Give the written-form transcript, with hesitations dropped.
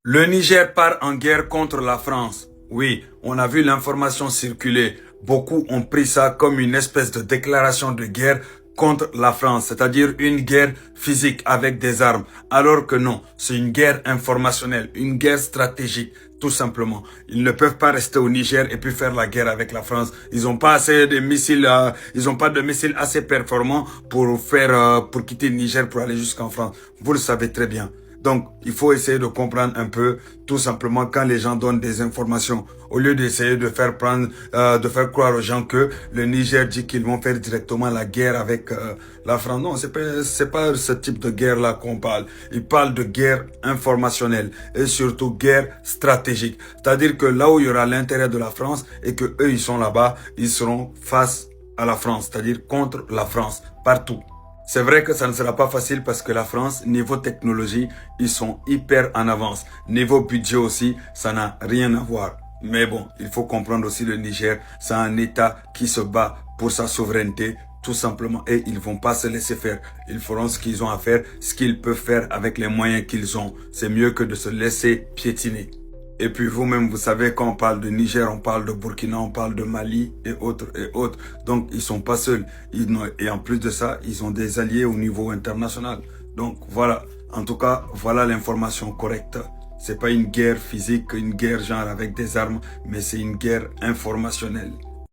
Le Niger part en guerre contre la France. Oui, on a vu l'information circuler. Beaucoup ont pris ça comme une espèce de déclaration de guerre contre la France, c'est-à-dire une guerre physique avec des armes. Alors que non, c'est une guerre informationnelle, une guerre stratégique, tout simplement. Ils ne peuvent pas rester au Niger et puis faire la guerre avec la France. Ils n'ont pas assez de missiles, ils n'ont pas de missiles assez performants pour quitter le Niger pour aller jusqu'en France. Vous le savez très bien. Donc, il faut essayer de comprendre un peu, tout simplement, quand les gens donnent des informations, au lieu d'essayer de faire croire aux gens que le Niger dit qu'ils vont faire directement la guerre avec la France. Non, c'est pas ce type de guerre-là qu'on parle. Ils parlent de guerre informationnelle et surtout guerre stratégique. C'est-à-dire que là où il y aura l'intérêt de la France et que eux ils sont là-bas, ils seront face à la France, c'est-à-dire contre la France, partout. C'est vrai que ça ne sera pas facile parce que la France, niveau technologie, ils sont hyper en avance. Niveau budget aussi, ça n'a rien à voir. Mais bon, il faut comprendre aussi le Niger, c'est un État qui se bat pour sa souveraineté, tout simplement. Et ils vont pas se laisser faire. Ils feront ce qu'ils ont à faire, ce qu'ils peuvent faire avec les moyens qu'ils ont. C'est mieux que de se laisser piétiner. Et puis vous-même, vous savez, quand on parle de Niger, on parle de Burkina, on parle de Mali et autres et autres. Donc, ils sont pas seuls. Et en plus de ça, ils ont des alliés au niveau international. Donc, voilà. En tout cas, voilà l'information correcte. C'est pas une guerre physique, une guerre genre avec des armes, mais c'est une guerre informationnelle.